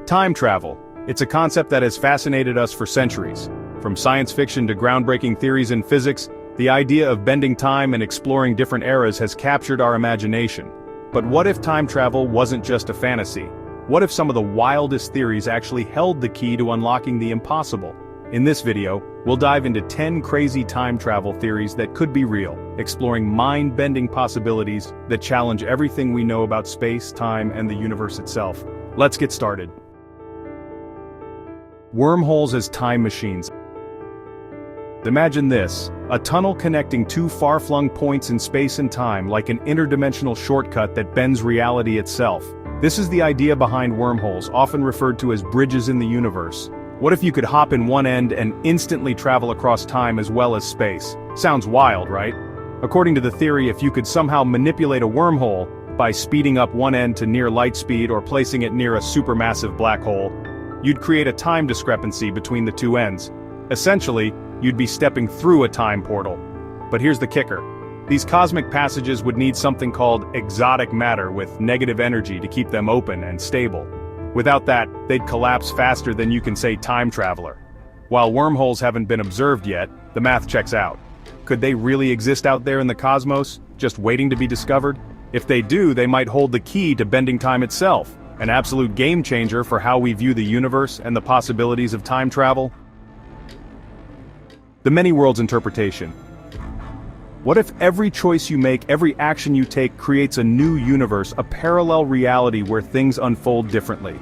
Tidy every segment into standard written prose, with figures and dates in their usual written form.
Time travel. It's a concept that has fascinated us for centuries. From science fiction to groundbreaking theories in physics, the idea of bending time and exploring different eras has captured our imagination. But what if time travel wasn't just a fantasy? What if some of the wildest theories actually held the key to unlocking the impossible? In this video, we'll dive into 10 crazy time travel theories that could be real, exploring mind-bending possibilities that challenge everything we know about space, time, and the universe itself. Let's get started. Wormholes as time machines. Imagine this, a tunnel connecting two far-flung points in space and time, like an interdimensional shortcut that bends reality itself. This is the idea behind wormholes, often referred to as bridges in the universe. What if you could hop in one end and instantly travel across time as well as space? Sounds wild, right? According to the theory, if you could somehow manipulate a wormhole by speeding up one end to near light speed or placing it near a supermassive black hole, you'd create a time discrepancy between the two ends. Essentially, you'd be stepping through a time portal. But here's the kicker. These cosmic passages would need something called exotic matter with negative energy to keep them open and stable. Without that, they'd collapse faster than you can say time traveler. While wormholes haven't been observed yet, the math checks out. Could they really exist out there in the cosmos, just waiting to be discovered? If they do, they might hold the key to bending time itself, an absolute game changer for how we view the universe and the possibilities of time travel. The many worlds interpretation. What if every choice you make, every action you take creates a new universe, a parallel reality where things unfold differently?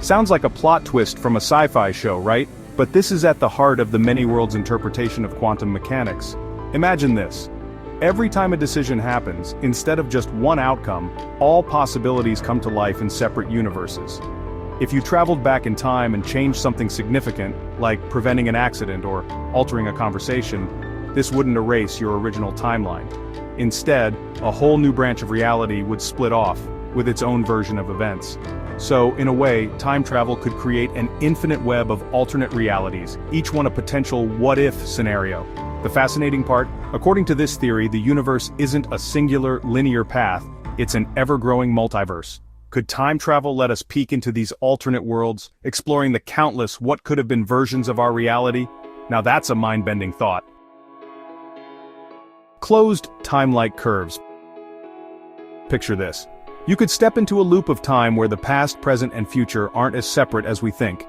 Sounds like a plot twist from a sci-fi show, right? But this is at the heart of the many worlds interpretation of quantum mechanics. Imagine this. Every time a decision happens, instead of just one outcome, all possibilities come to life in separate universes. If you traveled back in time and changed something significant, like preventing an accident or altering a conversation, this wouldn't erase your original timeline. Instead, a whole new branch of reality would split off, with its own version of events. So, in a way, time travel could create an infinite web of alternate realities, each one a potential what-if scenario. The fascinating part, according to this theory, the universe isn't a singular, linear path, it's an ever-growing multiverse. Could time travel let us peek into these alternate worlds, exploring the countless what-could-have-been versions of our reality? Now that's a mind-bending thought. Closed time-like curves. Picture this. You could step into a loop of time where the past, present, and future aren't as separate as we think.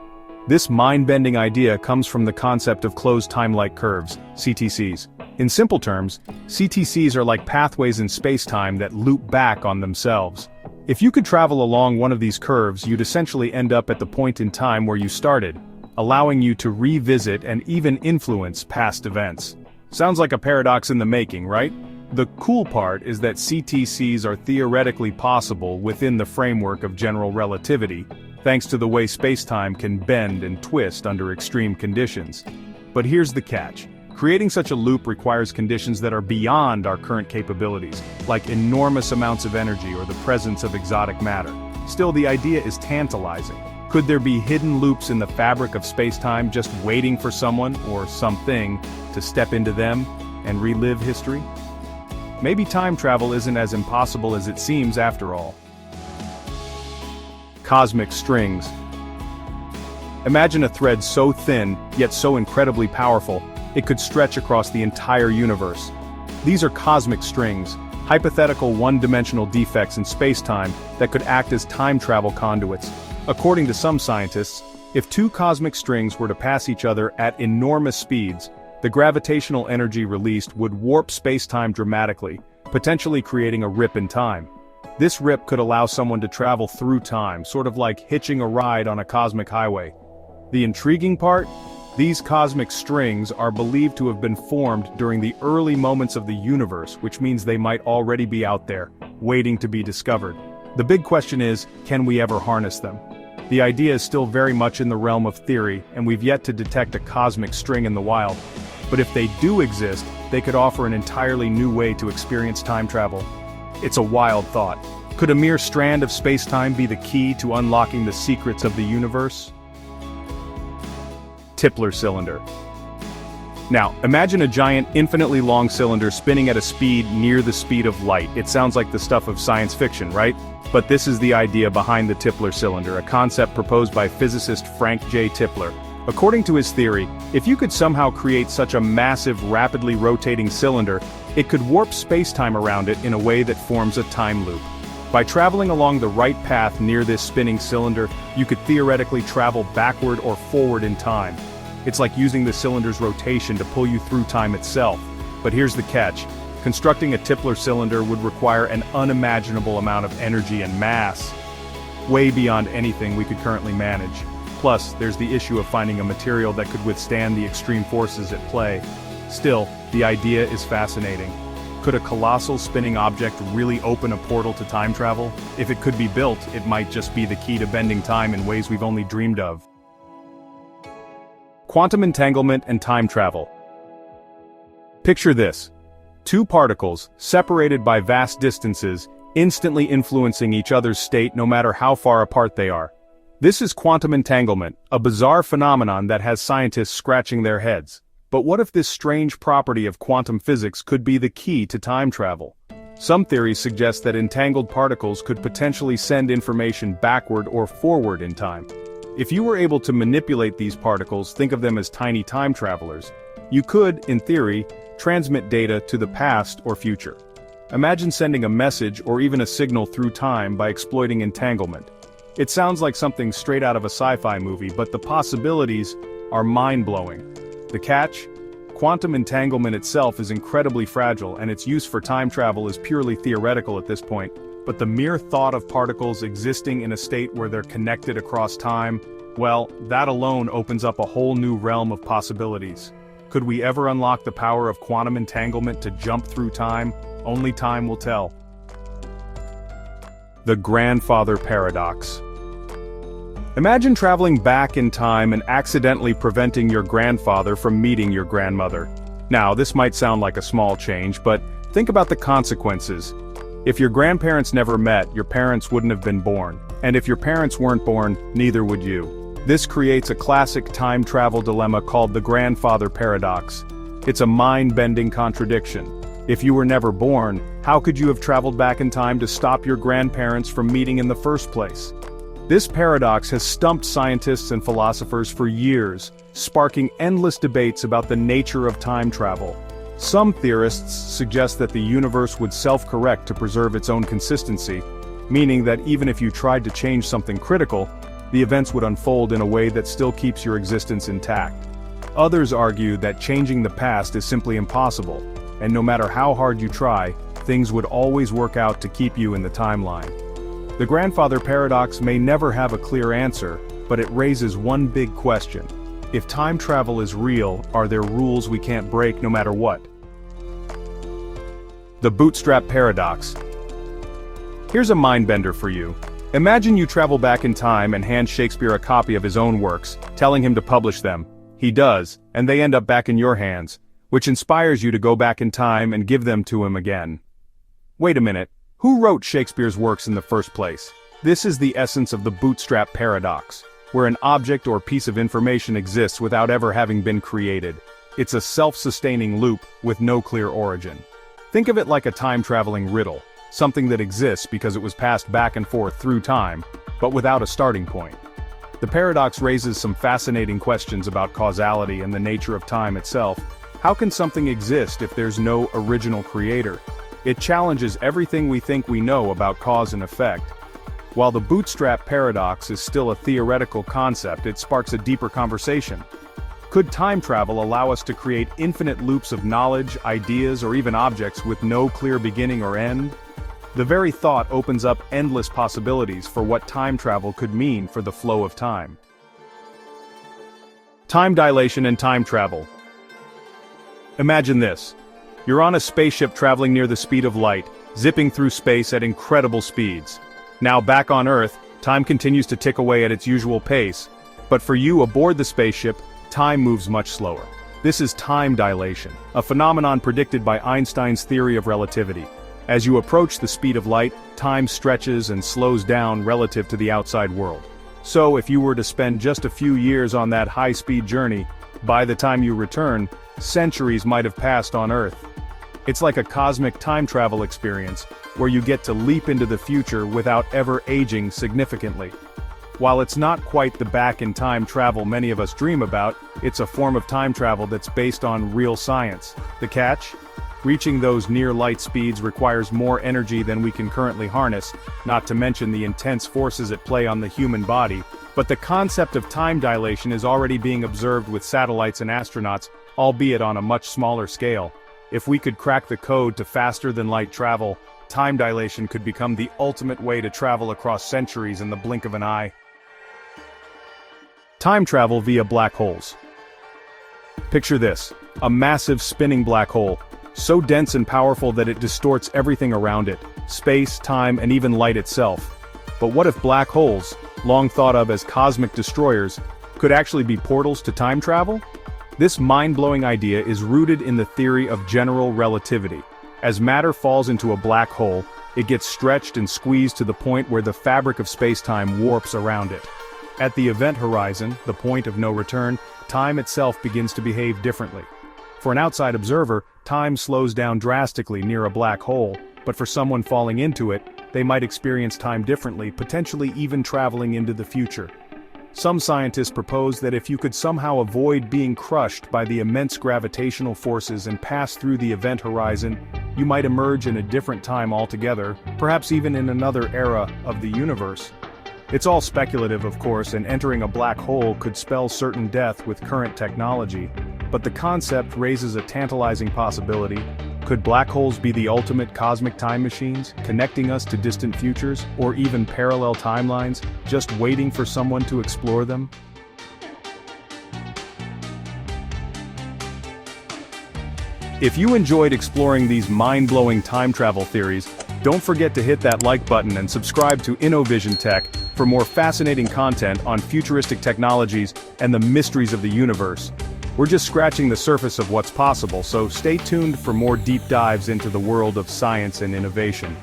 This mind-bending idea comes from the concept of closed time-like curves, CTCs. In simple terms, CTCs are like pathways in space-time that loop back on themselves. If you could travel along one of these curves, you'd essentially end up at the point in time where you started, allowing you to revisit and even influence past events. Sounds like a paradox in the making, right? The cool part is that CTCs are theoretically possible within the framework of general relativity, thanks to the way space-time can bend and twist under extreme conditions. But here's the catch. Creating such a loop requires conditions that are beyond our current capabilities, like enormous amounts of energy or the presence of exotic matter. Still, the idea is tantalizing. Could there be hidden loops in the fabric of space-time just waiting for someone, or something, to step into them and relive history? Maybe time travel isn't as impossible as it seems after all. Cosmic strings. Imagine a thread so thin, yet so incredibly powerful, it could stretch across the entire universe. These are cosmic strings, hypothetical one-dimensional defects in space-time that could act as time travel conduits. According to some scientists, if two cosmic strings were to pass each other at enormous speeds, the gravitational energy released would warp space-time dramatically, potentially creating a rip in time. This rip could allow someone to travel through time, sort of like hitching a ride on a cosmic highway. The intriguing part? These cosmic strings are believed to have been formed during the early moments of the universe, which means they might already be out there, waiting to be discovered. The big question is, can we ever harness them? The idea is still very much in the realm of theory, and we've yet to detect a cosmic string in the wild. But if they do exist, they could offer an entirely new way to experience time travel. It's a wild thought. Could a mere strand of space-time be the key to unlocking the secrets of the universe? Tipler cylinder. Now, imagine a giant, infinitely long cylinder spinning at a speed near the speed of light. It sounds like the stuff of science fiction, right? But this is the idea behind the Tipler cylinder, a concept proposed by physicist Frank J. Tipler. According to his theory, if you could somehow create such a massive, rapidly rotating cylinder, it could warp spacetime around it in a way that forms a time loop. By traveling along the right path near this spinning cylinder, you could theoretically travel backward or forward in time. It's like using the cylinder's rotation to pull you through time itself. But here's the catch. Constructing a Tipler cylinder would require an unimaginable amount of energy and mass, way beyond anything we could currently manage. Plus, there's the issue of finding a material that could withstand the extreme forces at play. Still, the idea is fascinating. Could a colossal spinning object really open a portal to time travel? If it could be built, it might just be the key to bending time in ways we've only dreamed of. Quantum entanglement and time travel. Picture this. Two particles, separated by vast distances, instantly influencing each other's state no matter how far apart they are. This is quantum entanglement, a bizarre phenomenon that has scientists scratching their heads. But what if this strange property of quantum physics could be the key to time travel? Some theories suggest that entangled particles could potentially send information backward or forward in time. If you were able to manipulate these particles, think of them as tiny time travelers, you could, in theory, transmit data to the past or future. Imagine sending a message or even a signal through time by exploiting entanglement. It sounds like something straight out of a sci-fi movie, but the possibilities are mind-blowing. The catch? Quantum entanglement itself is incredibly fragile, and its use for time travel is purely theoretical at this point. But the mere thought of particles existing in a state where they're connected across time, well, that alone opens up a whole new realm of possibilities. Could we ever unlock the power of quantum entanglement to jump through time? Only time will tell. The grandfather paradox. Imagine traveling back in time and accidentally preventing your grandfather from meeting your grandmother. Now, this might sound like a small change, but think about the consequences. If your grandparents never met, your parents wouldn't have been born. And if your parents weren't born, neither would you. This creates a classic time travel dilemma called the grandfather paradox. It's a mind-bending contradiction. If you were never born, how could you have traveled back in time to stop your grandparents from meeting in the first place? This paradox has stumped scientists and philosophers for years, sparking endless debates about the nature of time travel. Some theorists suggest that the universe would self-correct to preserve its own consistency, meaning that even if you tried to change something critical, the events would unfold in a way that still keeps your existence intact. Others argue that changing the past is simply impossible, and no matter how hard you try, things would always work out to keep you in the timeline. The grandfather paradox may never have a clear answer, but it raises one big question. If time travel is real, are there rules we can't break no matter what? The bootstrap paradox. Here's a mind-bender for you. Imagine you travel back in time and hand Shakespeare a copy of his own works, telling him to publish them. He does, and they end up back in your hands, which inspires you to go back in time and give them to him again. Wait a minute, who wrote Shakespeare's works in the first place? This is the essence of the bootstrap paradox, where an object or piece of information exists without ever having been created. It's a self-sustaining loop with no clear origin. Think of it like a time-traveling riddle, something that exists because it was passed back and forth through time, but without a starting point. The paradox raises some fascinating questions about causality and the nature of time itself. How can something exist if there's no original creator? It challenges everything we think we know about cause and effect. While the bootstrap paradox is still a theoretical concept, it sparks a deeper conversation. Could time travel allow us to create infinite loops of knowledge, ideas, or even objects with no clear beginning or end? The very thought opens up endless possibilities for what time travel could mean for the flow of time. Time dilation and time travel. Imagine this. You're on a spaceship traveling near the speed of light, zipping through space at incredible speeds. Now back on Earth, time continues to tick away at its usual pace, but for you aboard the spaceship, time moves much slower. This is time dilation, a phenomenon predicted by Einstein's theory of relativity. As you approach the speed of light, time stretches and slows down relative to the outside world. So if you were to spend just a few years on that high-speed journey, by the time you return, centuries might have passed on Earth. It's like a cosmic time travel experience, where you get to leap into the future without ever aging significantly. While it's not quite the back-in-time travel many of us dream about, it's a form of time travel that's based on real science. The catch? Reaching those near-light speeds requires more energy than we can currently harness, not to mention the intense forces at play on the human body. But the concept of time dilation is already being observed with satellites and astronauts, albeit on a much smaller scale. If we could crack the code to faster-than-light travel, time dilation could become the ultimate way to travel across centuries in the blink of an eye. Time travel via black holes. Picture this: a massive spinning black hole, so dense and powerful that it distorts everything around it, space, time, and even light itself. But what if black holes, long thought of as cosmic destroyers, could actually be portals to time travel? This mind-blowing idea is rooted in the theory of general relativity. As matter falls into a black hole, it gets stretched and squeezed to the point where the fabric of space-time warps around it. At the event horizon, the point of no return, time itself begins to behave differently. For an outside observer, time slows down drastically near a black hole, but for someone falling into it, they might experience time differently, potentially even traveling into the future. Some scientists propose that if you could somehow avoid being crushed by the immense gravitational forces and pass through the event horizon, you might emerge in a different time altogether, perhaps even in another era of the universe. It's all speculative, of course, and entering a black hole could spell certain death with current technology, but the concept raises a tantalizing possibility. Could black holes be the ultimate cosmic time machines, connecting us to distant futures, or even parallel timelines, just waiting for someone to explore them? If you enjoyed exploring these mind-blowing time travel theories, don't forget to hit that like button and subscribe to InnoVision Tech for more fascinating content on futuristic technologies and the mysteries of the universe. We're just scratching the surface of what's possible, so stay tuned for more deep dives into the world of science and innovation.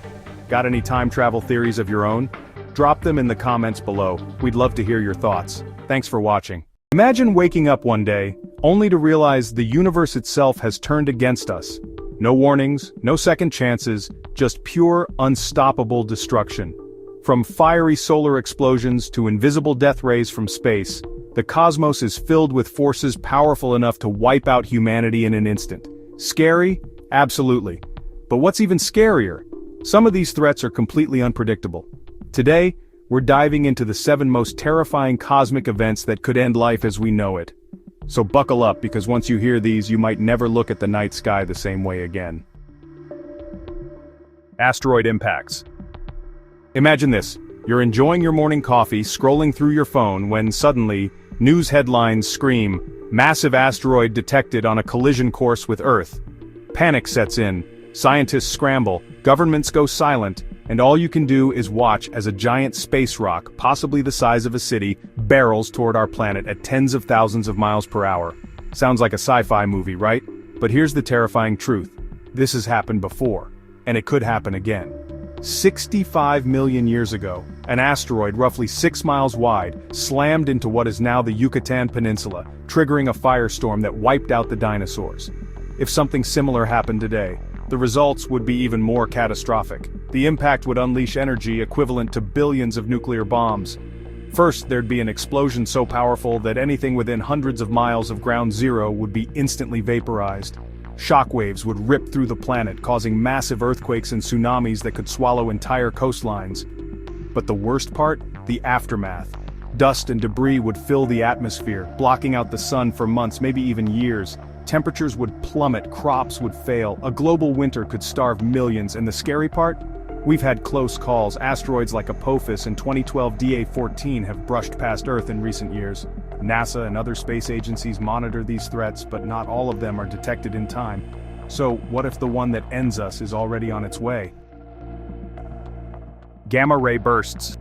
Got any time travel theories of your own? Drop them in the comments below. We'd love to hear your thoughts. Thanks for watching. Imagine waking up one day, only to realize the universe itself has turned against us. No warnings, no second chances, just pure, unstoppable destruction. From fiery solar explosions to invisible death rays from space, the cosmos is filled with forces powerful enough to wipe out humanity in an instant. Scary? Absolutely. But what's even scarier? Some of these threats are completely unpredictable. Today, we're diving into the 7 most terrifying cosmic events that could end life as we know it. So buckle up, because once you hear these, you might never look at the night sky the same way again. Asteroid impacts. Imagine this. You're enjoying your morning coffee, scrolling through your phone, when suddenly, news headlines scream, "Massive asteroid detected on a collision course with Earth." Panic sets in, scientists scramble, governments go silent, and all you can do is watch as a giant space rock, possibly the size of a city, barrels toward our planet at tens of thousands of miles per hour. Sounds like a sci-fi movie, right? But here's the terrifying truth. This has happened before, and it could happen again. 65 million years ago, an asteroid roughly 6 miles wide slammed into what is now the Yucatan Peninsula, triggering a firestorm that wiped out the dinosaurs. If something similar happened today, the results would be even more catastrophic. The impact would unleash energy equivalent to billions of nuclear bombs. First, there'd be an explosion so powerful that anything within hundreds of miles of ground zero would be instantly vaporized. Shockwaves would rip through the planet, causing massive earthquakes and tsunamis that could swallow entire coastlines. But the worst part? The aftermath. Dust and debris would fill the atmosphere, blocking out the sun for months, maybe even years. Temperatures would plummet, crops would fail, a global winter could starve millions, and the scary part? We've had close calls. Asteroids like Apophis and 2012 DA-14 have brushed past Earth in recent years. NASA and other space agencies monitor these threats, but not all of them are detected in time. So, what if the one that ends us is already on its way? Gamma-ray bursts.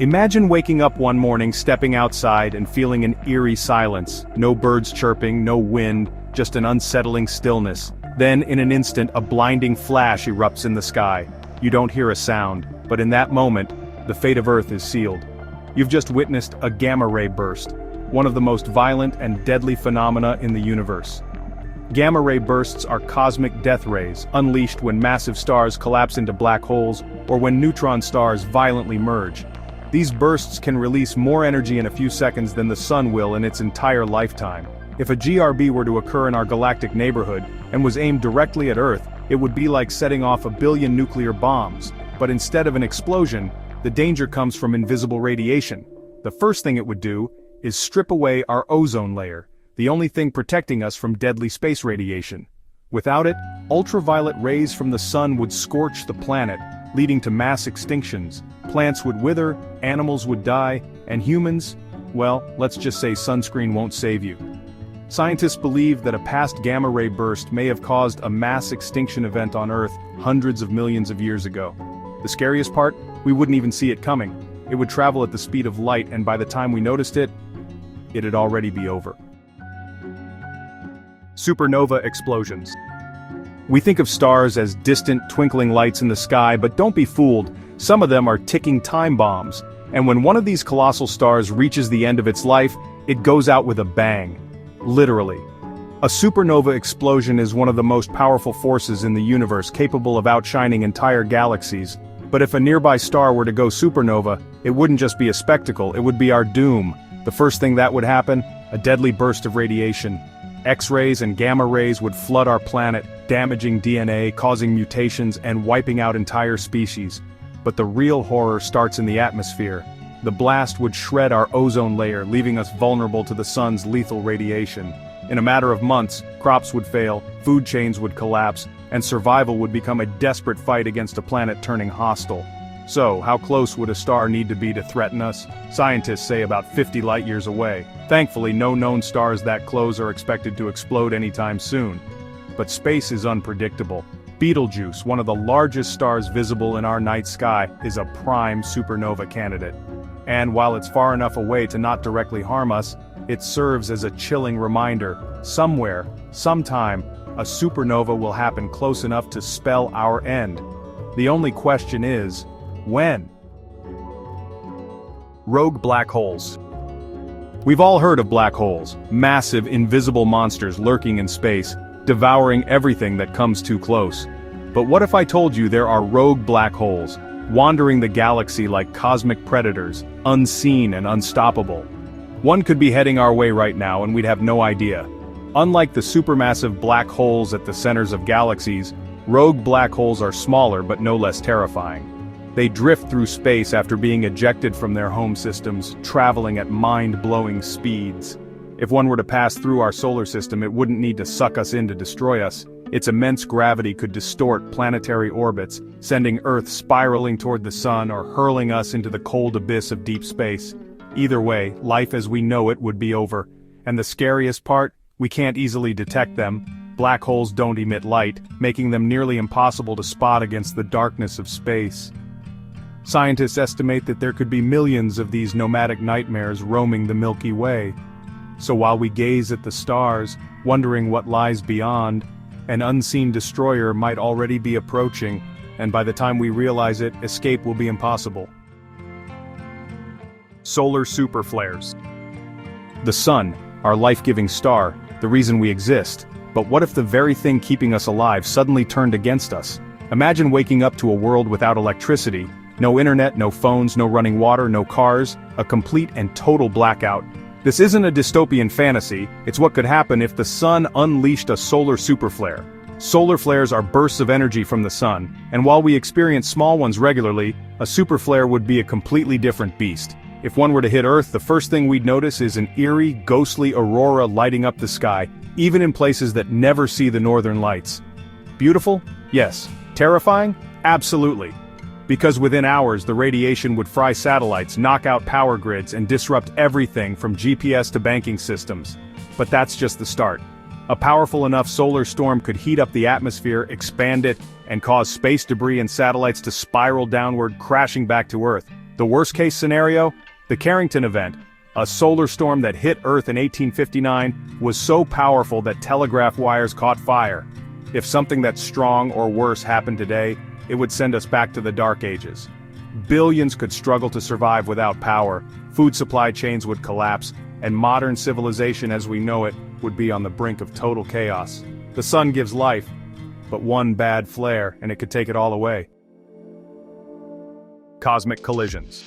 Imagine waking up one morning, stepping outside, and feeling an eerie silence. No birds chirping, no wind, just an unsettling stillness. Then, in an instant, a blinding flash erupts in the sky. You don't hear a sound, but in that moment, the fate of Earth is sealed. You've just witnessed a gamma-ray burst. one of the most violent and deadly phenomena in the universe. Gamma-ray bursts are cosmic death rays, unleashed when massive stars collapse into black holes or when neutron stars violently merge. These bursts can release more energy in a few seconds than the sun will in its entire lifetime. If a GRB were to occur in our galactic neighborhood and was aimed directly at Earth, it would be like setting off 1 billion nuclear bombs. But instead of an explosion, the danger comes from invisible radiation. The first thing it would do is strip away our ozone layer, the only thing protecting us from deadly space radiation. Without it, ultraviolet rays from the sun would scorch the planet, leading to mass extinctions. Plants would wither, animals would die, and humans, well, let's just say sunscreen won't save you. Scientists believe that a past gamma-ray burst may have caused a mass extinction event on Earth hundreds of millions of years ago. The scariest part? We wouldn't even see it coming. It would travel at the speed of light, and by the time we noticed it, it'd already be over. Supernova explosions. We think of stars as distant, twinkling lights in the sky, but don't be fooled, some of them are ticking time bombs, and when one of these colossal stars reaches the end of its life, it goes out with a bang. Literally. A supernova explosion is one of the most powerful forces in the universe, capable of outshining entire galaxies. But if a nearby star were to go supernova, it wouldn't just be a spectacle, it would be our doom. The first thing that would happen? A deadly burst of radiation. X-rays and gamma rays would flood our planet, damaging DNA, causing mutations, and wiping out entire species. But the real horror starts in the atmosphere. The blast would shred our ozone layer, leaving us vulnerable to the sun's lethal radiation. In a matter of months, crops would fail, food chains would collapse, and survival would become a desperate fight against a planet turning hostile. So, how close would a star need to be to threaten us? Scientists say about 50 light-years away. Thankfully, no known stars that close are expected to explode anytime soon. But space is unpredictable. Betelgeuse, one of the largest stars visible in our night sky, is a prime supernova candidate. And while it's far enough away to not directly harm us, it serves as a chilling reminder. Somewhere, sometime, a supernova will happen close enough to spell our end. The only question is, when? Rogue black holes. We've all heard of black holes, massive invisible monsters lurking in space, devouring everything that comes too close. But what if I told you there are rogue black holes, wandering the galaxy like cosmic predators, unseen and unstoppable? One could be heading our way right now and we'd have no idea. Unlike the supermassive black holes at the centers of galaxies, rogue black holes are smaller but no less terrifying. They drift through space after being ejected from their home systems, traveling at mind-blowing speeds. If one were to pass through our solar system, it wouldn't need to suck us in to destroy us. Its immense gravity could distort planetary orbits, sending Earth spiraling toward the sun or hurling us into the cold abyss of deep space. Either way, life as we know it would be over. And the scariest part? We can't easily detect them. Black holes don't emit light, making them nearly impossible to spot against the darkness of space. Scientists estimate that there could be millions of these nomadic nightmares roaming the Milky Way. So while we gaze at the stars, wondering what lies beyond, an unseen destroyer might already be approaching, and by the time we realize it, escape will be impossible. Solar superflares. The sun, our life-giving star, the reason we exist. But what if the very thing keeping us alive suddenly turned against us? Imagine waking up to a world without electricity. No internet, no phones, no running water, no cars, a complete and total blackout. This isn't a dystopian fantasy, it's what could happen if the sun unleashed a solar superflare. Solar flares are bursts of energy from the sun, and while we experience small ones regularly, a superflare would be a completely different beast. If one were to hit Earth, the first thing we'd notice is an eerie, ghostly aurora lighting up the sky, even in places that never see the northern lights. Beautiful? Yes. Terrifying? Absolutely. Because within hours the radiation would fry satellites, knock out power grids, and disrupt everything from GPS to banking systems. But that's just the start. A powerful enough solar storm could heat up the atmosphere, expand it, and cause space debris and satellites to spiral downward, crashing back to Earth. The worst-case scenario? The Carrington event. A solar storm that hit Earth in 1859 was so powerful that telegraph wires caught fire. If something that's strong or worse happened today, it would send us back to the Dark Ages. Billions could struggle to survive without power, food supply chains would collapse, and modern civilization as we know it would be on the brink of total chaos. The sun gives life, but one bad flare and it could take it all away. Cosmic collisions.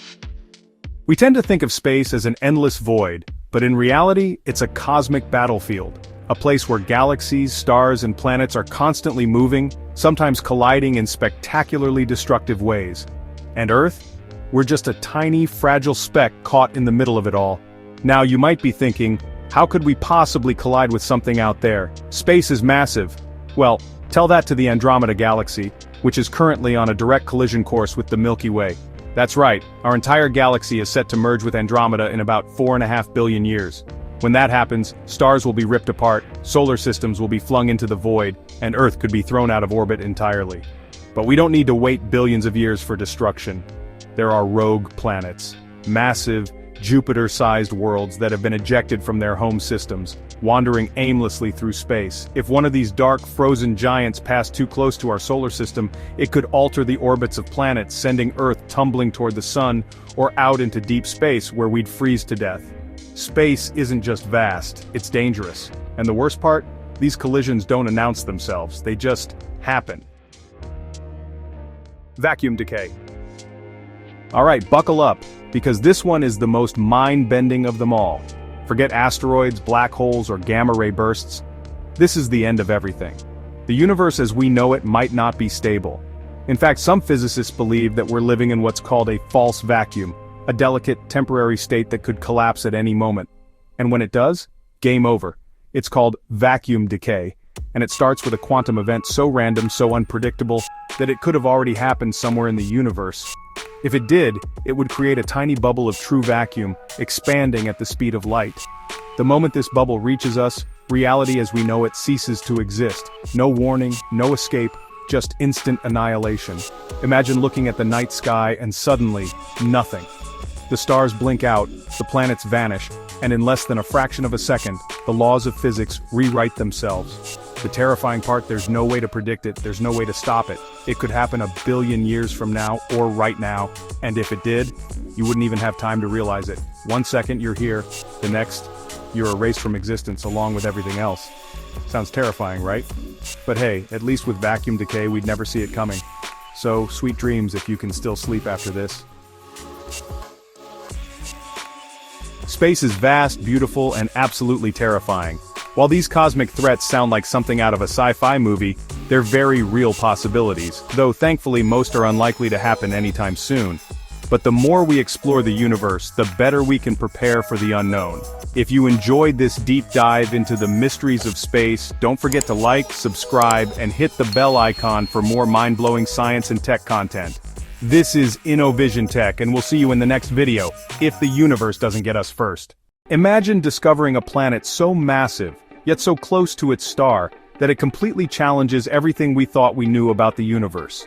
We tend to think of space as an endless void, but in reality, it's a cosmic battlefield. A place where galaxies, stars, and planets are constantly moving, sometimes colliding in spectacularly destructive ways. And Earth? We're just a tiny, fragile speck caught in the middle of it all. Now you might be thinking, how could we possibly collide with something out there? Space is massive. Well, tell that to the Andromeda Galaxy, which is currently on a direct collision course with the Milky Way. That's right, our entire galaxy is set to merge with Andromeda in about 4.5 billion years. When that happens, stars will be ripped apart, solar systems will be flung into the void, and Earth could be thrown out of orbit entirely. But we don't need to wait billions of years for destruction. There are rogue planets, massive, Jupiter-sized worlds that have been ejected from their home systems, wandering aimlessly through space. If one of these dark, frozen giants passed too close to our solar system, it could alter the orbits of planets, sending Earth tumbling toward the sun, or out into deep space where we'd freeze to death. Space isn't just vast, it's dangerous. And the worst part? These collisions don't announce themselves, they just happen. Vacuum decay. Alright, buckle up, because this one is the most mind-bending of them all. Forget asteroids, black holes, or gamma-ray bursts. This is the end of everything. The universe as we know it might not be stable. In fact, some physicists believe that we're living in what's called a false vacuum, a delicate, temporary state that could collapse at any moment. And when it does, game over. It's called vacuum decay, and it starts with a quantum event so random, so unpredictable, that it could have already happened somewhere in the universe. If it did, it would create a tiny bubble of true vacuum, expanding at the speed of light. The moment this bubble reaches us, reality as we know it ceases to exist. No warning, no escape, just instant annihilation. Imagine looking at the night sky and suddenly, nothing. The stars blink out, the planets vanish, and in less than a fraction of a second, the laws of physics rewrite themselves. The terrifying part, there's no way to predict it, there's no way to stop it. It could happen a billion years from now, or right now, and if it did, you wouldn't even have time to realize it. 1 second you're here, the next, you're erased from existence along with everything else. Sounds terrifying, right? But hey, at least with vacuum decay we'd never see it coming. So, sweet dreams if you can still sleep after this. Space is vast, beautiful, and absolutely terrifying. While these cosmic threats sound like something out of a sci-fi movie, they're very real possibilities, though thankfully most are unlikely to happen anytime soon. But the more we explore the universe, the better we can prepare for the unknown. If you enjoyed this deep dive into the mysteries of space, don't forget to like, subscribe, and hit the bell icon for more mind-blowing science and tech content. This is InnoVision Tech, and we'll see you in the next video, if the universe doesn't get us first. Imagine discovering a planet so massive, yet so close to its star, that it completely challenges everything we thought we knew about the universe.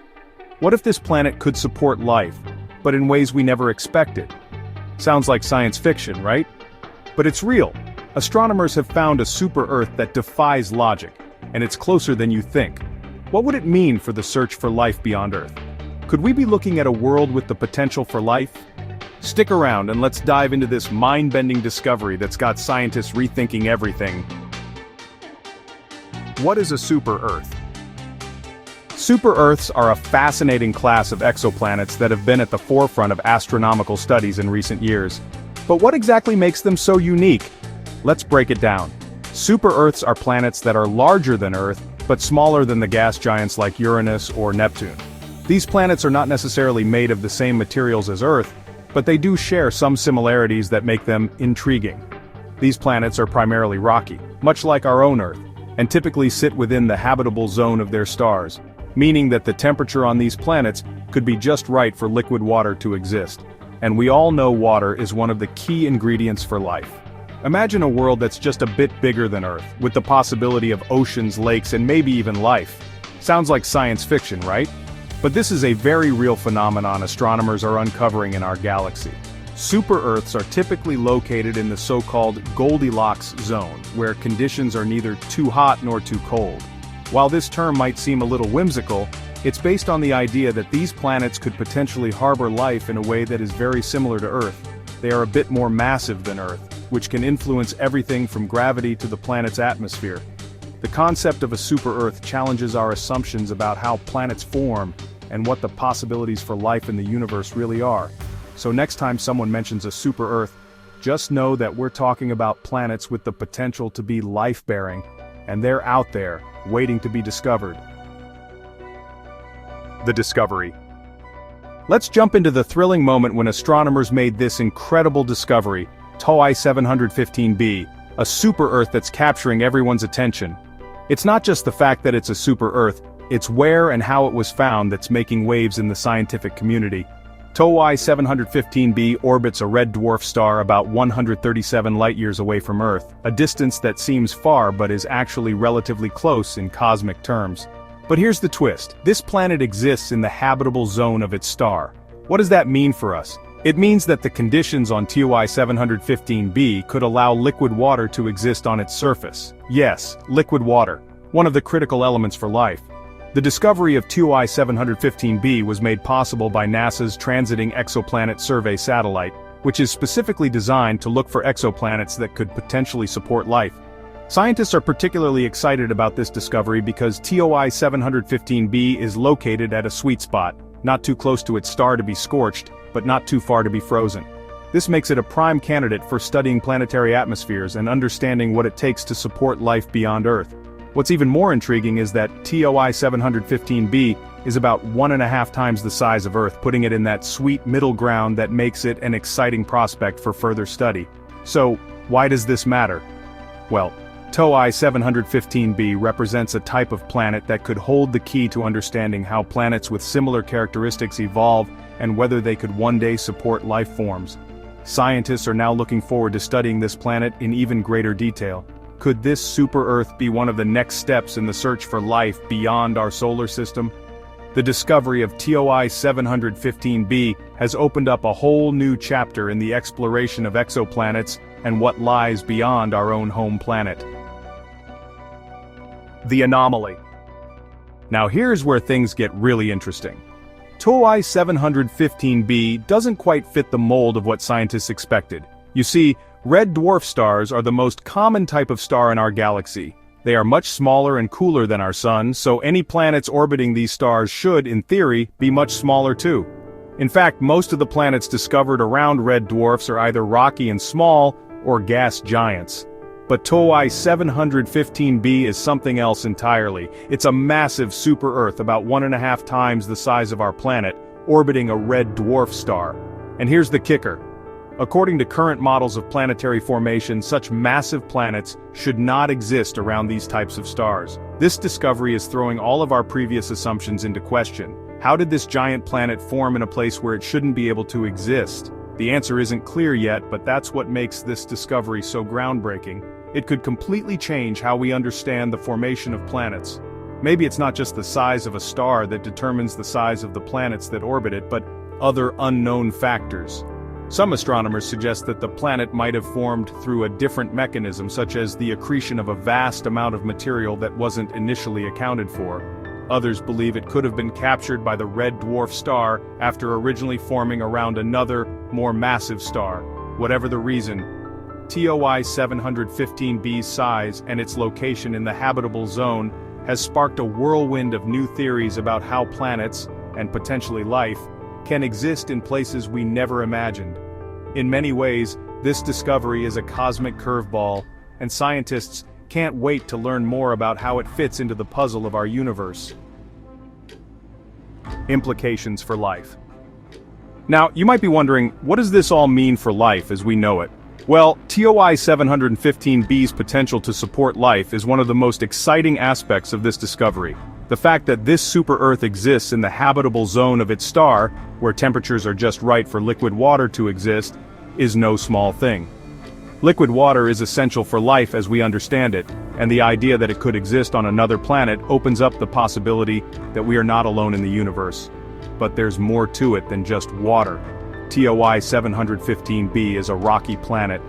What if this planet could support life, but in ways we never expected? Sounds like science fiction, right? But it's real. Astronomers have found a super-Earth that defies logic, and it's closer than you think. What would it mean for the search for life beyond Earth? Could we be looking at a world with the potential for life? Stick around and let's dive into this mind-bending discovery that's got scientists rethinking everything. What is a super-Earth? Super-Earths are a fascinating class of exoplanets that have been at the forefront of astronomical studies in recent years. But what exactly makes them so unique? Let's break it down. Super-Earths are planets that are larger than Earth, but smaller than the gas giants like Uranus or Neptune. These planets are not necessarily made of the same materials as Earth, but they do share some similarities that make them intriguing. These planets are primarily rocky, much like our own Earth, and typically sit within the habitable zone of their stars, meaning that the temperature on these planets could be just right for liquid water to exist. And we all know water is one of the key ingredients for life. Imagine a world that's just a bit bigger than Earth, with the possibility of oceans, lakes, and maybe even life. Sounds like science fiction, right? But this is a very real phenomenon astronomers are uncovering in our galaxy. Super-Earths are typically located in the so-called Goldilocks zone, where conditions are neither too hot nor too cold. While this term might seem a little whimsical, it's based on the idea that these planets could potentially harbor life in a way that is very similar to Earth. They are a bit more massive than Earth, which can influence everything from gravity to the planet's atmosphere. The concept of a super-Earth challenges our assumptions about how planets form and what the possibilities for life in the universe really are. So next time someone mentions a super-Earth, just know that we're talking about planets with the potential to be life-bearing, and they're out there, waiting to be discovered. The discovery. Let's jump into the thrilling moment when astronomers made this incredible discovery, TOI 715b, a super-Earth that's capturing everyone's attention. It's not just the fact that it's a super-Earth, it's where and how it was found that's making waves in the scientific community. TOI 715b orbits a red dwarf star about 137 light-years away from Earth, a distance that seems far but is actually relatively close in cosmic terms. But here's the twist. This planet exists in the habitable zone of its star. What does that mean for us? It means that the conditions on TOI 715b could allow liquid water to exist on its surface. Yes, liquid water, one of the critical elements for life. The discovery of TOI 715b was made possible by NASA's Transiting Exoplanet Survey satellite, which is specifically designed to look for exoplanets that could potentially support life. Scientists are particularly excited about this discovery because TOI 715b is located at a sweet spot, not too close to its star to be scorched, but not too far to be frozen. This makes it a prime candidate for studying planetary atmospheres and understanding what it takes to support life beyond Earth. What's even more intriguing is that TOI 715b is about 1.5 times the size of Earth, putting it in that sweet middle ground that makes it an exciting prospect for further study. So, why does this matter? Well, TOI 715b represents a type of planet that could hold the key to understanding how planets with similar characteristics evolve and whether they could one day support life forms. Scientists are now looking forward to studying this planet in even greater detail. Could this super-Earth be one of the next steps in the search for life beyond our solar system? The discovery of TOI 715b has opened up a whole new chapter in the exploration of exoplanets and what lies beyond our own home planet. The anomaly. Now here's where things get really interesting. TOI 715b doesn't quite fit the mold of what scientists expected. You see, red dwarf stars are the most common type of star in our galaxy. They are much smaller and cooler than our sun, so any planets orbiting these stars should, in theory, be much smaller too. In fact, most of the planets discovered around red dwarfs are either rocky and small, or gas giants. But TOI 715b is something else entirely. It's a massive super-Earth about 1.5 times the size of our planet, orbiting a red dwarf star. And here's the kicker. According to current models of planetary formation, such massive planets should not exist around these types of stars. This discovery is throwing all of our previous assumptions into question. How did this giant planet form in a place where it shouldn't be able to exist? The answer isn't clear yet, but that's what makes this discovery so groundbreaking. It could completely change how we understand the formation of planets. Maybe it's not just the size of a star that determines the size of the planets that orbit it, but other unknown factors. Some astronomers suggest that the planet might have formed through a different mechanism, such as the accretion of a vast amount of material that wasn't initially accounted for. Others believe it could have been captured by the red dwarf star after originally forming around another, more massive star. Whatever the reason, TOI 715b's size and its location in the habitable zone has sparked a whirlwind of new theories about how planets, and potentially life, can exist in places we never imagined. In many ways, this discovery is a cosmic curveball, and scientists can't wait to learn more about how it fits into the puzzle of our universe. Implications for life. Now, you might be wondering, what does this all mean for life as we know it? Well, TOI 715b's potential to support life is one of the most exciting aspects of this discovery. The fact that this super-Earth exists in the habitable zone of its star, where temperatures are just right for liquid water to exist, is no small thing. Liquid water is essential for life as we understand it, and the idea that it could exist on another planet opens up the possibility that we are not alone in the universe. But there's more to it than just water. TOI 715b is a rocky planet,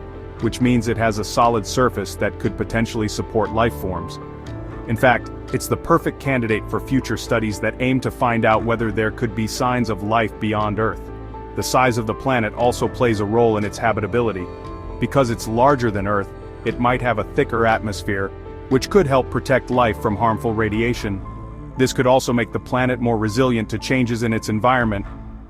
which means it has a solid surface that could potentially support life forms. In fact, it's the perfect candidate for future studies that aim to find out whether there could be signs of life beyond Earth. The size of the planet also plays a role in its habitability. Because it's larger than Earth, it might have a thicker atmosphere, which could help protect life from harmful radiation. This could also make the planet more resilient to changes in its environment.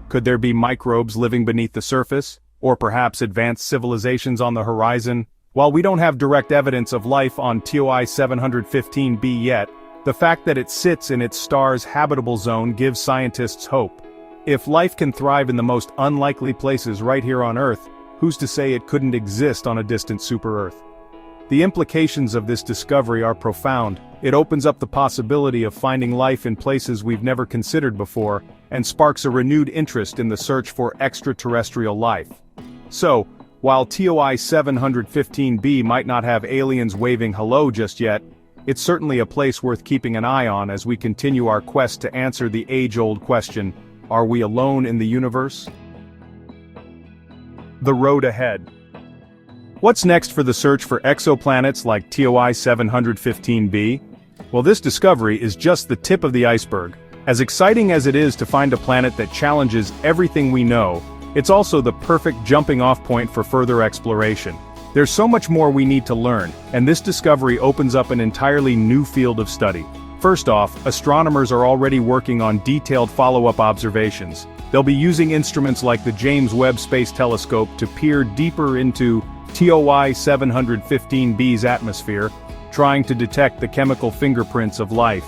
Could there be microbes living beneath the surface? Or perhaps advanced civilizations on the horizon? While we don't have direct evidence of life on TOI 715b yet, the fact that it sits in its star's habitable zone gives scientists hope. If life can thrive in the most unlikely places right here on Earth, who's to say it couldn't exist on a distant super-Earth? The implications of this discovery are profound. It opens up the possibility of finding life in places we've never considered before, and sparks a renewed interest in the search for extraterrestrial life. So, while TOI 715b might not have aliens waving hello just yet, it's certainly a place worth keeping an eye on as we continue our quest to answer the age-old question, are we alone in the universe? The road ahead. What's next for the search for exoplanets like TOI 715b? Well, this discovery is just the tip of the iceberg. As exciting as it is to find a planet that challenges everything we know, it's also the perfect jumping-off point for further exploration. There's so much more we need to learn, and this discovery opens up an entirely new field of study. First off, astronomers are already working on detailed follow-up observations. They'll be using instruments like the James Webb Space Telescope to peer deeper into TOI 715b's atmosphere, trying to detect the chemical fingerprints of life.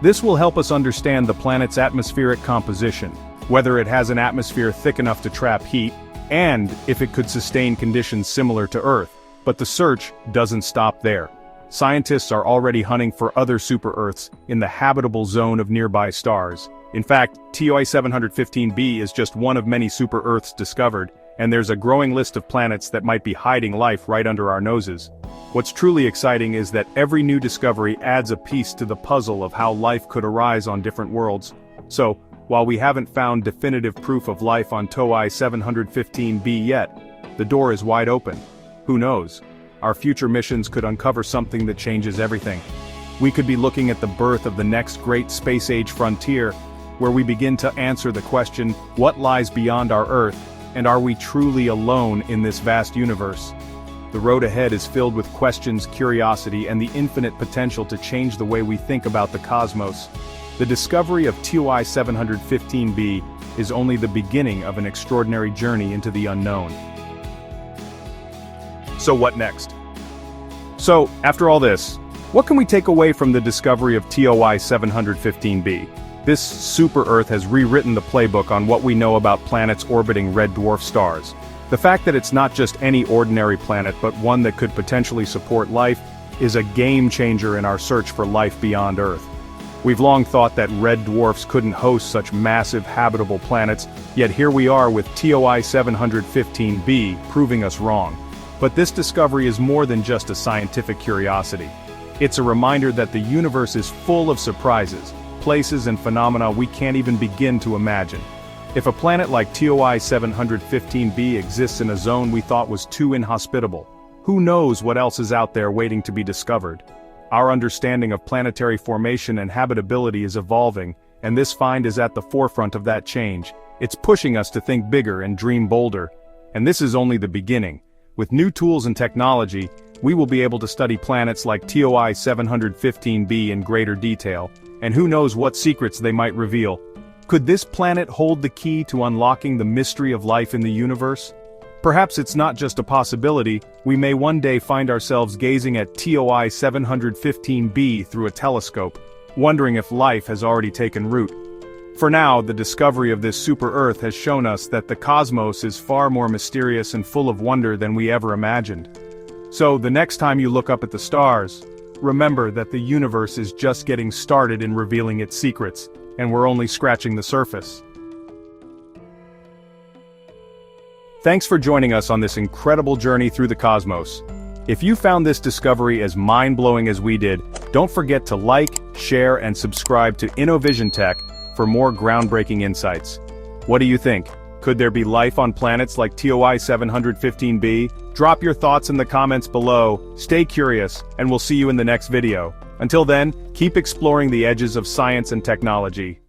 This will help us understand the planet's atmospheric composition, whether it has an atmosphere thick enough to trap heat, and if it could sustain conditions similar to Earth. But the search doesn't stop there. Scientists are already hunting for other super-Earths in the habitable zone of nearby stars. In fact, TOI 715b is just one of many super-Earths discovered, and there's a growing list of planets that might be hiding life right under our noses. What's truly exciting is that every new discovery adds a piece to the puzzle of how life could arise on different worlds. So, while we haven't found definitive proof of life on TOI 715b yet, the door is wide open. Who knows? Our future missions could uncover something that changes everything. We could be looking at the birth of the next great space-age frontier, where we begin to answer the question, what lies beyond our Earth, and are we truly alone in this vast universe? The road ahead is filled with questions, curiosity, and the infinite potential to change the way we think about the cosmos. The discovery of TOI 715b is only the beginning of an extraordinary journey into the unknown. So what next? So, after all this, what can we take away from the discovery of TOI 715b? This super-Earth has rewritten the playbook on what we know about planets orbiting red dwarf stars. The fact that it's not just any ordinary planet but one that could potentially support life is a game-changer in our search for life beyond Earth. We've long thought that red dwarfs couldn't host such massive habitable planets, yet here we are with TOI 715b proving us wrong. But this discovery is more than just a scientific curiosity. It's a reminder that the universe is full of surprises, places and phenomena we can't even begin to imagine. If a planet like TOI 715b exists in a zone we thought was too inhospitable, who knows what else is out there waiting to be discovered? Our understanding of planetary formation and habitability is evolving, and this find is at the forefront of that change. It's pushing us to think bigger and dream bolder. And this is only the beginning. With new tools and technology, we will be able to study planets like TOI 715b in greater detail, and who knows what secrets they might reveal. Could this planet hold the key to unlocking the mystery of life in the universe? Perhaps it's not just a possibility, we may one day find ourselves gazing at TOI 715b through a telescope, wondering if life has already taken root. For now, the discovery of this super-Earth has shown us that the cosmos is far more mysterious and full of wonder than we ever imagined. So, the next time you look up at the stars, remember that the universe is just getting started in revealing its secrets, and we're only scratching the surface. Thanks for joining us on this incredible journey through the cosmos. If you found this discovery as mind-blowing as we did, don't forget to like, share, and subscribe to InnoVision Tech for more groundbreaking insights. What do you think? Could there be life on planets like TOI 715b? Drop your thoughts in the comments below, stay curious, and we'll see you in the next video. Until then, keep exploring the edges of science and technology.